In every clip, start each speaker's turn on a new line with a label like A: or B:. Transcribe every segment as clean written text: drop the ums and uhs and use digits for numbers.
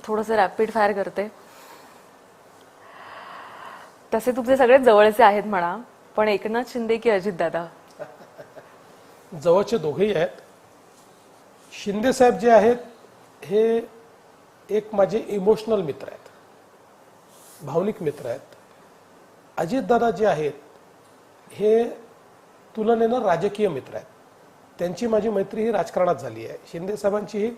A: थोडंसं rapid fire करते. तसे तुमचे सगळे जवळचे आहेत म्हणा, पण एकनाथ शिंदे की अजितदादा?
B: जवळचे दोघेही आहेत. शिंदे साहेब जे आहेत हे एक माझे इमोशनल मित्र आहेत, भावनिक मित्र आहेत. अजितदादा जे आहेत हे तुलनेनं राजकीय मित्र आहेत. त्यांची माझी मैत्री ही राजकारणात झाली आहे. शिंदे साहेबांची ही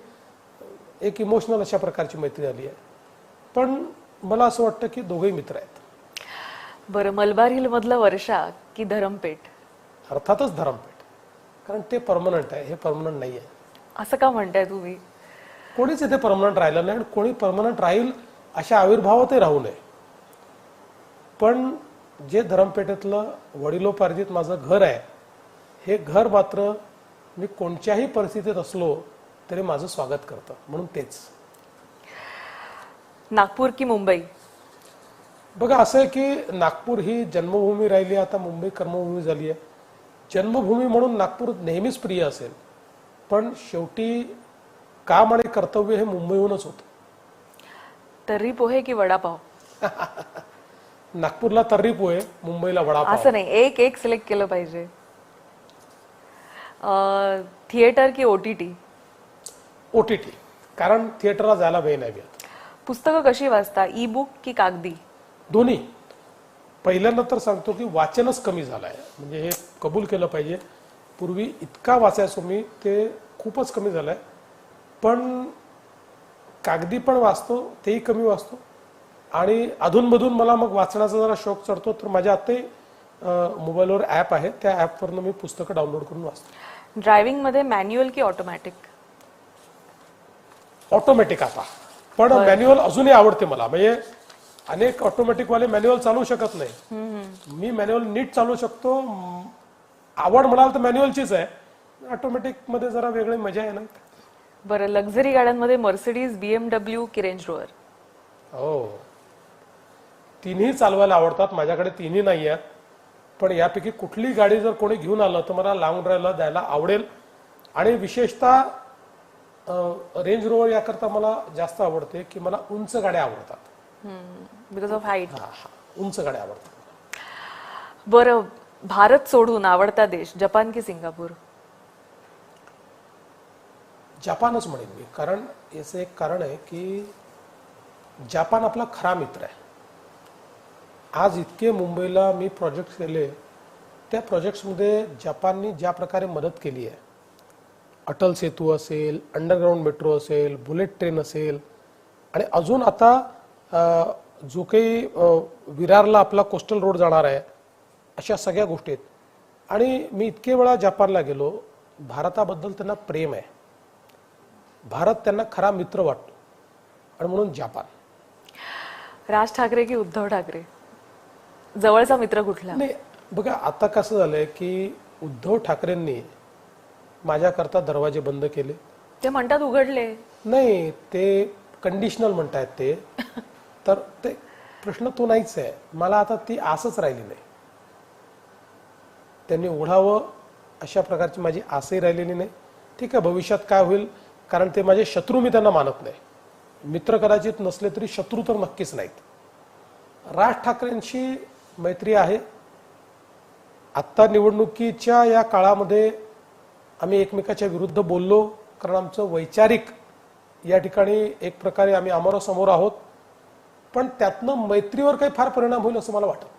B: एक इमोशनल अशा प्रकारची मैत्री झाली आहे. पण मला असं वाटतं की दोघेही मित्र आहेत.
A: बरं, मलबार हिल मधलं वर्षा की धरमपेठ?
B: अर्थातच धरमपेठ, कारण ते परमनंट आहे, हे परमनंट नाही आहे.
A: असं का म्हणताय तुम्ही?
B: कोणीच इथे परमनंट राहिलं नाही आणि कोणी परमनंट राहील अशा आविर्भावातही राहू नये. पण जे धरमपेठेतलं वडिलोपार्जित माझं घर आहे, हे घर मात्र मी कोणत्याही परिस्थितीत असलो तरी माझं स्वागत करतं, म्हणून तेच.
A: नागपूर की मुंबई?
B: बघा, असं आहे की नागपूर ही जन्मभूमी राहिली, आता मुंबई कर्मभूमी झाली आहे. जन्मभूमी म्हणून नागपूर नेहमीच प्रिय असेल, पण शेवटी काम आणि कर्तव्य हे मुंबईहूनच होतं.
A: तर्री पोहे की वडापाव?
B: नागपूरला तर्री पोहे, मुंबईला वडापाव.
A: असं नाही, एक एक सिलेक्ट केलं पाहिजे. थिएटर की ओटीटी?
B: ओटीटी, कारण थिएटरला जायला वेळ नाही मिळत.
A: पुस्तकं कशी वाचता, ई बुक की कागदी?
B: दोन्ही. पहिल्यांदा तर सांगतो की वाचनच कमी झालं आहे, म्हणजे हे कबूल केलं पाहिजे. पूर्वी इतका वाचायचो मी, ते खूपच कमी झालं आहे. पण कागदी पण वाचतो, तेही कमी वाचतो. आणि अधूनमधून मला मग वाचण्याचा जरा शौक चढतो, तर माझ्या आत्ताही मोबाईलवर ॲप आहे, त्या ॲपवरनं मी पुस्तकं डाउनलोड करून वाचतो.
A: ड्रायव्हिंग मध्ये मॅन्युअल की ऑटोमॅटिक?
B: ऑटोमॅटिक आता, पण मॅन्युअल अजूनही आवडते मला. म्हणजे अनेक ऑटोमॅटिक वाले मॅन्युअल चालवू शकत नाही, मी मॅन्युअल नीट चालवू शकतो. आवड म्हणाल तर मॅन्युअलचीच आहे. ऑटोमॅटिक मध्ये जरा वेगळी मजा आहे ना.
A: बरं, लक्झरी गाड्यांमध्ये मर्सिडीज, बीएमडब्ल्यू की रेंज रोवर?
B: हो, तिन्ही चालवायला आवडतात. माझ्याकडे तिन्ही नाही आहेत, पण यापैकी कुठली गाडी जर कोणी घेऊन आलं तर मला लाँग ड्राईव्हला द्यायला आवडेल. आणि विशेषतः रेंज रोवर याकरता मला जास्त आवडते की मला उंच गाड्या आवडतात.
A: Because of height.
B: उंच गाड्या आवडतात.
A: बरं, भारत सोडून आवडता देश जपान की सिंगापूर?
B: जपानच म्हणेन मी, कारण याचं एक कारण आहे की जपान आपला खरा मित्र आहे. आज इतके मुंबईला मी प्रोजेक्ट केले, त्या प्रोजेक्ट्समध्ये जपाननी ज्या प्रकारे मदत केली आहे, अटल सेतू असेल, अंडरग्राऊंड मेट्रो असेल, बुलेट ट्रेन असेल, आणि अजून आता जो काही विरारला आपला कोस्टल रोड जाणार आहे, अशा सगळ्या गोष्टी आहेत. आणि मी इतके वेळा जपानला गेलो, भारताबद्दल त्यांना प्रेम आहे, भारत त्यांना खरा मित्र वाटतो, आणि म्हणून जपान.
A: राज ठाकरे की उद्धव ठाकरे? जवळचा मित्र कुठला?
B: नाही, बघा आता कसं झालंय की उद्धव ठाकरेंनी माझ्याकरता दरवाजे बंद केले.
A: ते म्हणतात उघडले.
B: नाही, ते कंडिशनल म्हणतायत ते. तर ते प्रश्न तो नाहीच आहे. मला आता ती आसच राहिली नाही. त्यांनी उघडावं अशा प्रकारची माझी आसही राहिलेली नाही. ठीक आहे, भविष्यात काय होईल, कारण ते माझे शत्रू, मी त्यांना मानत नाही. मित्र कदाचित नसले तरी शत्रू तर नक्कीच नाहीत. राज ठाकरेंशी मैत्री आहे. आत्ता निवडणुकीच्या या काळामध्ये आम्ही एकमेकाच्या विरुद्ध बोललो, कारण आमचं वैचारिक या ठिकाणी एक प्रकारे आम्ही अमोरासमोर आहोत. पण त्यातनं मैत्रीवर काही फार परिणाम होईल असं मला वाटत नाही.